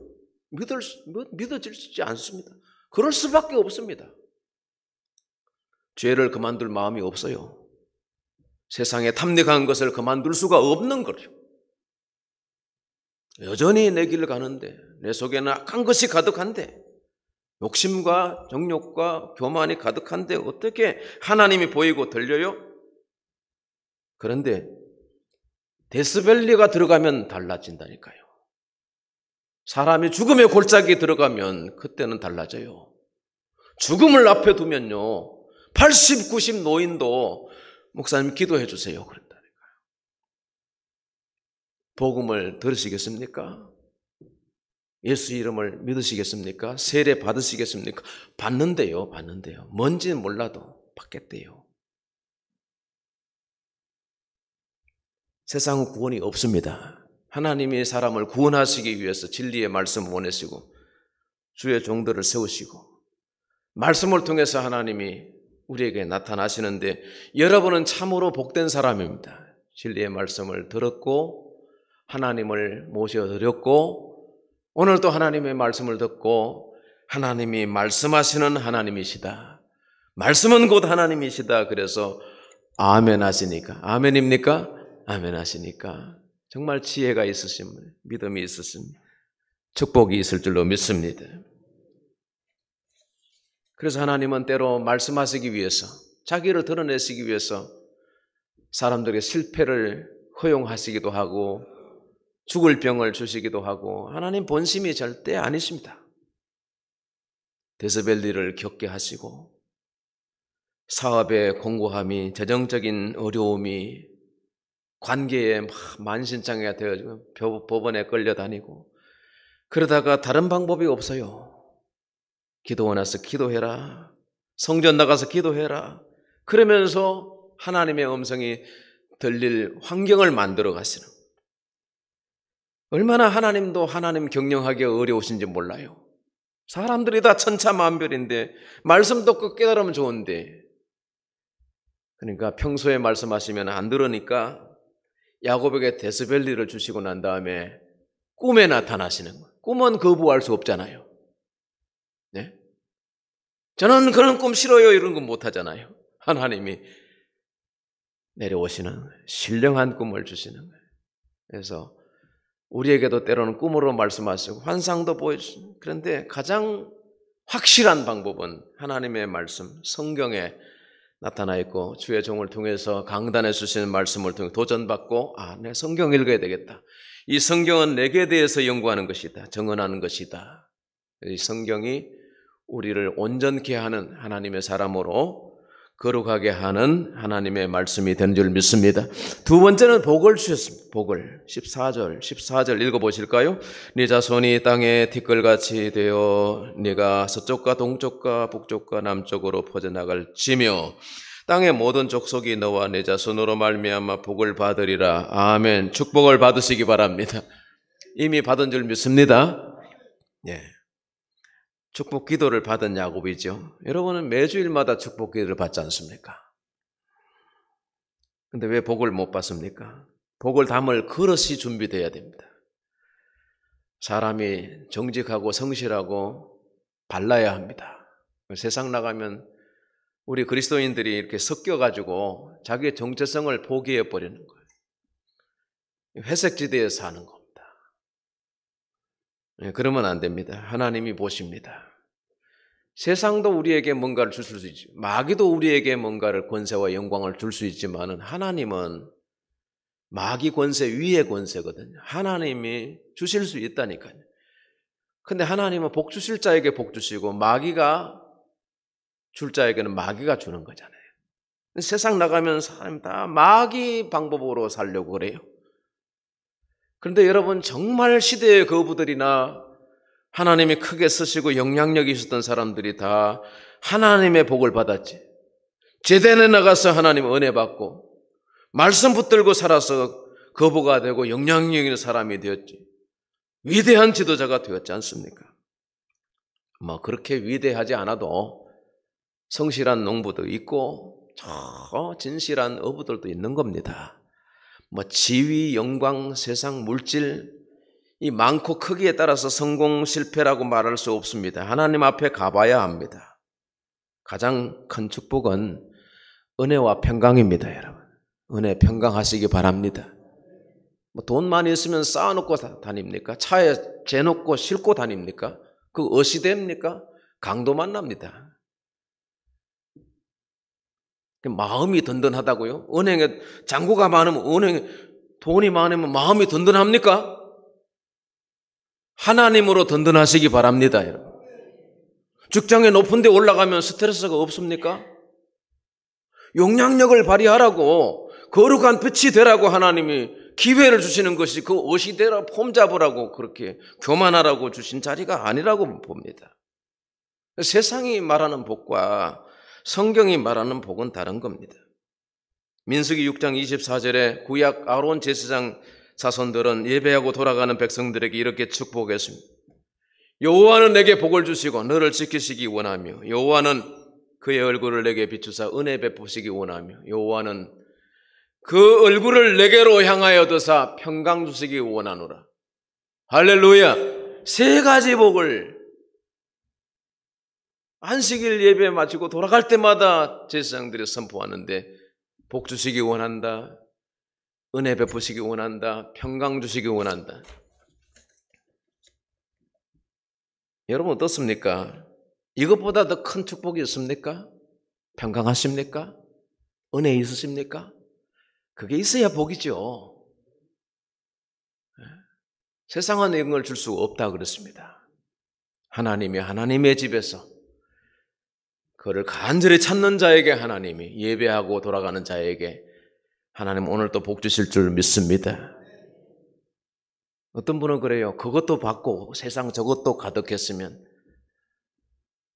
믿어지지 않습니다. 그럴 수밖에 없습니다. 죄를 그만둘 마음이 없어요. 세상에 탐닉한 것을 그만둘 수가 없는 거죠. 여전히 내 길을 가는데 내 속에는 악한 것이 가득한데 욕심과 정욕과 교만이 가득한데 어떻게 하나님이 보이고 들려요? 그런데 데스밸리가 들어가면 달라진다니까요. 사람이 죽음의 골짜기에 들어가면 그때는 달라져요. 죽음을 앞에 두면요 80, 90 노인도 목사님 기도해 주세요 그런다니까요. 복음을 들으시겠습니까? 예수 이름을 믿으시겠습니까? 세례 받으시겠습니까? 받는데요. 뭔지는 몰라도 받겠대요. 세상은 구원이 없습니다. 하나님이 사람을 구원하시기 위해서 진리의 말씀을 보내시고 주의 종들을 세우시고 말씀을 통해서 하나님이 우리에게 나타나시는데 여러분은 참으로 복된 사람입니다. 진리의 말씀을 들었고 하나님을 모셔드렸고 오늘도 하나님의 말씀을 듣고 하나님이 말씀하시는 하나님이시다. 말씀은 곧 하나님이시다. 그래서 아멘 하시니까 아멘입니까? 아멘 하시니까 정말 지혜가 있으시면 믿음이 있으시면 축복이 있을 줄로 믿습니다. 그래서 하나님은 때로 말씀하시기 위해서 자기를 드러내시기 위해서 사람들에게 실패를 허용하시기도 하고 죽을 병을 주시기도 하고 하나님 본심이 절대 아니십니다. 데스밸리를 겪게 하시고 사업의 공고함이 재정적인 어려움이 관계에 만신창이가 되어지고 법원에 끌려다니고 그러다가 다른 방법이 없어요. 기도원 와서 기도해라. 성전 나가서 기도해라. 그러면서 하나님의 음성이 들릴 환경을 만들어 가시는 얼마나 하나님도 하나님 경영하기 어려우신지 몰라요. 사람들이 다 천차만별인데 말씀 듣고 깨달으면 좋은데 그러니까 평소에 말씀하시면 안 들으니까 야곱에게 데스밸리를 주시고 난 다음에 꿈에 나타나시는 거예요. 꿈은 거부할 수 없잖아요. 네? 저는 그런 꿈 싫어요 이런 건 못하잖아요. 하나님이 내려오시는 신령한 꿈을 주시는 거예요. 그래서 우리에게도 때로는 꿈으로 말씀하시고 환상도 보여주시는 그런데 가장 확실한 방법은 하나님의 말씀 성경에 나타나 있고 주의 종을 통해서 강단해 주시는 말씀을 통해 도전받고 내 성경 읽어야 되겠다. 이 성경은 내게 대해서 연구하는 것이다. 정언하는 것이다. 이 성경이 우리를 온전케 하는 하나님의 사람으로 거룩하게 하는 하나님의 말씀이 된 줄 믿습니다. 두 번째는 복을 주셨습니다. 복을 14절 읽어보실까요? 네 자손이 땅에 티끌같이 되어 네가 서쪽과 동쪽과 북쪽과 남쪽으로 퍼져나갈지며 땅의 모든 족속이 너와 네 자손으로 말미암아 복을 받으리라. 아멘. 축복을 받으시기 바랍니다. 이미 받은 줄 믿습니다. 예. 축복 기도를 받은 야곱이죠. 여러분은 매주일마다 축복 기도를 받지 않습니까? 근데 왜 복을 못 받습니까? 복을 담을 그릇이 준비되어야 됩니다. 사람이 정직하고 성실하고 발라야 합니다. 세상 나가면 우리 그리스도인들이 이렇게 섞여가지고 자기의 정체성을 포기해버리는 거예요. 회색지대에 사는 겁니다. 그러면 안 됩니다. 하나님이 보십니다. 세상도 우리에게 뭔가를 줄 수 있지, 마귀도 우리에게 뭔가를 권세와 영광을 줄 수 있지만 하나님은 마귀 권세 위의 권세거든요. 하나님이 주실 수 있다니까요. 근데 하나님은 복 주실 자에게 복 주시고 마귀가 줄 자에게는 마귀가 주는 거잖아요. 세상 나가면 사람 다 마귀 방법으로 살려고 그래요. 그런데 여러분 정말 시대의 거부들이나 하나님이 크게 쓰시고 영향력이 있었던 사람들이 다 하나님의 복을 받았지. 제단에 나가서 하나님 은혜 받고 말씀 붙들고 살아서 거부가 되고 영향력 있는 사람이 되었지. 위대한 지도자가 되었지 않습니까? 뭐 그렇게 위대하지 않아도 성실한 농부도 있고 저 진실한 어부들도 있는 겁니다. 뭐 지위, 영광, 세상, 물질 이 많고 크기에 따라서 성공, 실패라고 말할 수 없습니다. 하나님 앞에 가봐야 합니다. 가장 큰 축복은 은혜와 평강입니다, 여러분. 은혜 평강하시기 바랍니다. 뭐 돈 많이 있으면 쌓아놓고 다닙니까? 차에 재놓고 싣고 다닙니까? 그 어시 됩니까? 강도 만납니다. 마음이 든든하다고요? 은행에 잔고가 많으면 은행에 돈이 많으면 마음이 든든합니까? 하나님으로 든든하시기 바랍니다, 여러분. 직장에 높은 데 올라가면 스트레스가 없습니까? 용량력을 발휘하라고 거룩한 빛이 되라고 하나님이 기회를 주시는 것이 그 옷이 되라 폼 잡으라고 그렇게 교만하라고 주신 자리가 아니라고 봅니다. 세상이 말하는 복과 성경이 말하는 복은 다른 겁니다. 민수기 6장 24절에 구약 아론 제사장 자손들은 예배하고 돌아가는 백성들에게 이렇게 축복했습니다. 여호와는 내게 복을 주시고 너를 지키시기 원하며 여호와는 그의 얼굴을 내게 비추사 은혜 베푸시기 원하며 여호와는 그 얼굴을 내게로 향하여 드사 평강 주시기 원하노라. 할렐루야. 세 가지 복을 안식일 예배 마치고 돌아갈 때마다 제사장들이 선포하는데 복 주시기 원한다. 은혜 베푸시기 원한다. 평강 주시기 원한다. 여러분 어떻습니까? 이것보다 더 큰 축복이 있습니까? 평강하십니까? 은혜 있으십니까? 그게 있어야 복이죠. 세상은 이런 걸 줄 수가 없다 그랬습니다. 하나님이 하나님의 집에서 그를 간절히 찾는 자에게 하나님이 예배하고 돌아가는 자에게 하나님 오늘 또 복 주실 줄 믿습니다. 어떤 분은 그래요. 그것도 받고 세상 저것도 가득했으면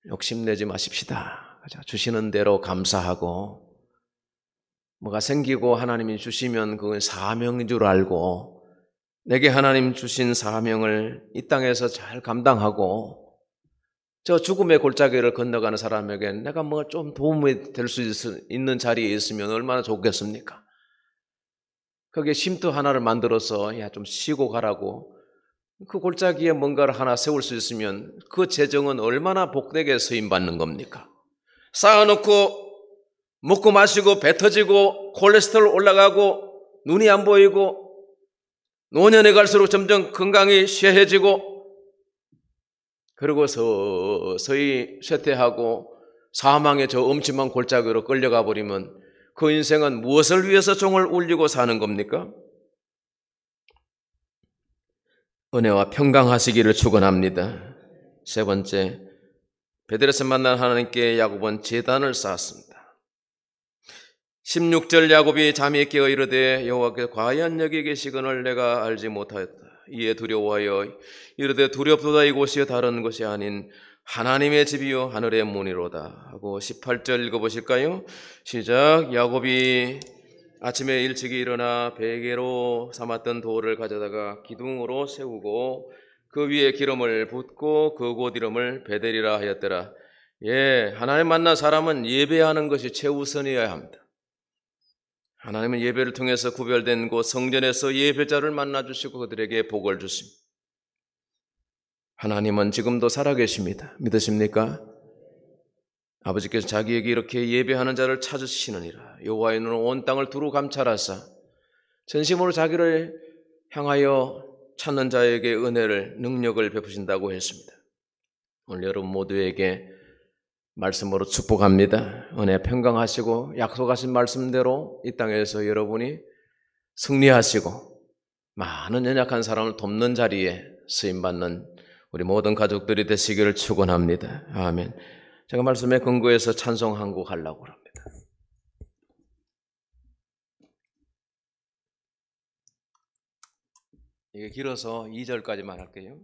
욕심내지 마십시다. 주시는 대로 감사하고 뭐가 생기고 하나님이 주시면 그건 사명인 줄 알고 내게 하나님 주신 사명을 이 땅에서 잘 감당하고 저 죽음의 골짜기를 건너가는 사람에게 내가 뭐 좀 도움이 될 수 있는 자리에 있으면 얼마나 좋겠습니까? 거기에 쉼터 하나를 만들어서 야 좀 쉬고 가라고 그 골짜기에 뭔가를 하나 세울 수 있으면 그 재정은 얼마나 복되게 쓰임받는 겁니까? 쌓아놓고 먹고 마시고 배 터지고 콜레스테롤 올라가고 눈이 안 보이고 노년에 갈수록 점점 건강이 쇠해지고 그리고 서서히 쇠퇴하고 사망의 저 엄침한 골짜기로 끌려가 버리면 그 인생은 무엇을 위해서 종을 울리고 사는 겁니까? 은혜와 평강하시기를 축원합니다. 세 번째, 베델에서 만난 하나님께 야곱은 제단을 쌓았습니다. 16절 야곱이 잠이 깨어 이르되 여호와께서 과연 여기 계시거늘 내가 알지 못하였다. 이에 두려워하여 이르되 두렵도다 이곳이 다른 것이 아닌 하나님의 집이요 하늘의 문이로다 하고 18절 읽어보실까요? 시작. 야곱이 아침에 일찍이 일어나 베개로 삼았던 돌을 가져다가 기둥으로 세우고 그 위에 기름을 붓고 그 곳 이름을 베델이라 하였더라. 예, 하나님 만난 사람은 예배하는 것이 최우선이어야 합니다. 하나님은 예배를 통해서 구별된 곳 성전에서 예배자를 만나주시고 그들에게 복을 주십니다. 하나님은 지금도 살아계십니다. 믿으십니까? 아버지께서 자기에게 이렇게 예배하는 자를 찾으시느니라. 여호와의 눈은 온 땅을 두루 감찰하사 전심으로 자기를 향하여 찾는 자에게 은혜를 능력을 베푸신다고 했습니다. 오늘 여러분 모두에게 말씀으로 축복합니다. 은혜 평강하시고 약속하신 말씀대로 이 땅에서 여러분이 승리하시고 많은 연약한 사람을 돕는 자리에 쓰임받는 우리 모든 가족들이 되시기를 축원합니다. 아멘. 제가 말씀에 근거해서 찬송 한 곡 하려고 합니다. 이게 길어서 2절까지만 할게요.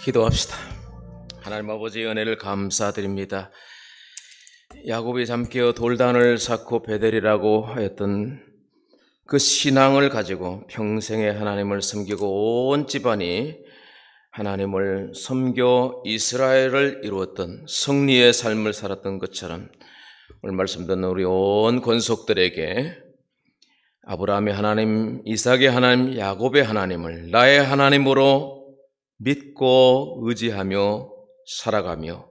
기도합시다. 하나님 아버지 은혜를 감사드립니다. 야곱이 잠깨어 돌단을 쌓고 베델이라고 하였던 그 신앙을 가지고 평생에 하나님을 섬기고 온 집안이 하나님을 섬겨 이스라엘을 이루었던 승리의 삶을 살았던 것처럼 오늘 말씀 듣는 우리 온 권속들에게 아브라함의 하나님, 이삭의 하나님, 야곱의 하나님을 나의 하나님으로 믿고 의지하며 살아가며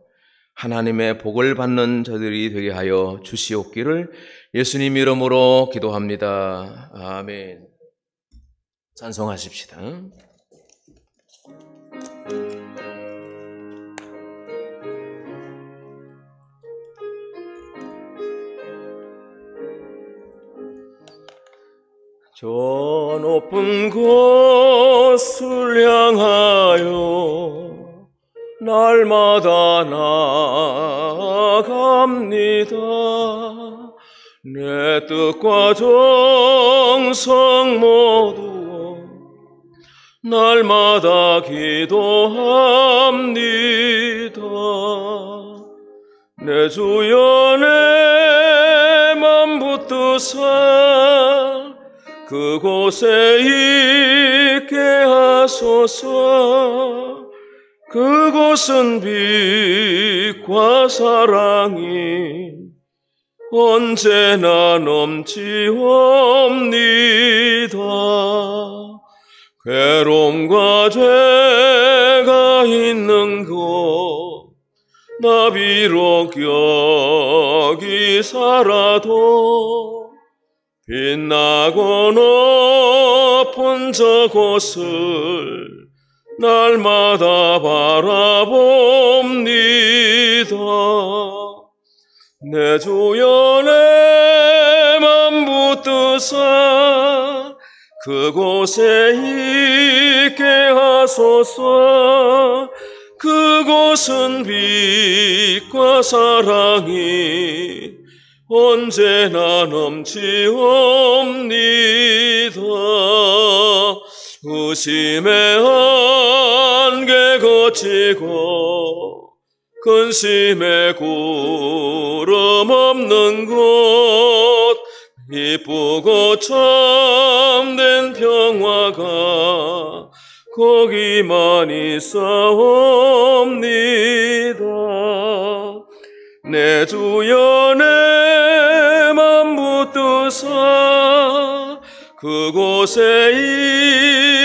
하나님의 복을 받는 저들이 되게 하여 주시옵기를 예수님 이름으로 기도합니다. 아멘. 찬송하십시다. 저 높은 곳을 향하여 날마다 나아갑니다. 내 뜻과 정성 모두 날마다 기도합니다. 내 주여 내 맘 붙드사 그곳에 있게 하소서. 그곳은 빛과 사랑이 언제나 넘치옵니다. 괴로움과 죄가 있는 곳 나 비록 여기 살아도 빛나고 높은 저곳을 날마다 바라봅니다. 내 주여 내 맘 붙드사 그곳에 있게 하소서. 그곳은 빛과 사랑이 언제나 넘치옵니다. 의심의 안개 거치고 근심의 구름 없는 곳 이쁘고 참된 평화가 거기만 있사옵니다. 내 주여 내 맘 붙드사 그곳에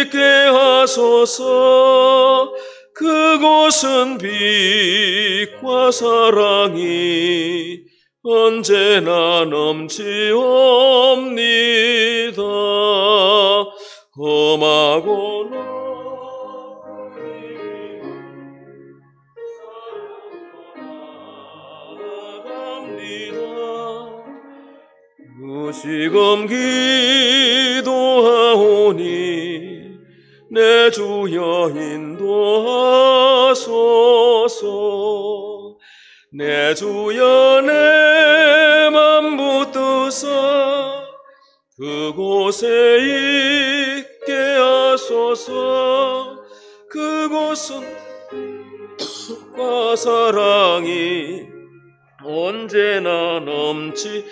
있게 하소서. 그곳은 빛과 사랑이 언제나 넘치옵니다. 험하고 지금 기도하오니 내 주여 인도하소서. 내 주여 내 맘 붙드사 그곳에 있게 하소서. 그곳은 빛과 사랑이 언제나 넘치옵니다.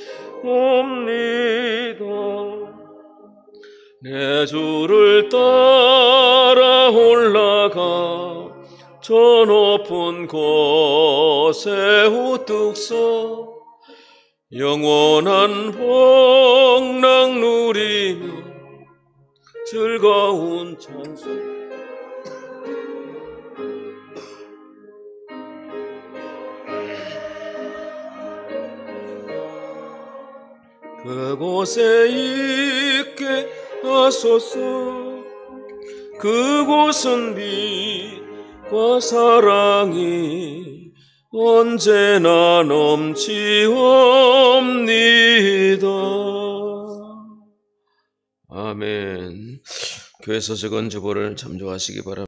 내 주를 따라 올라가 저 높은 곳에 우뚝 서 영원한 복락 누리며 즐거운 찬송 그곳에 있게 하소서. 그곳은 빛과 사랑이 언제나 넘치옵니다. 아멘. 교회에서 적은 주보를 참조하시기 바랍니다.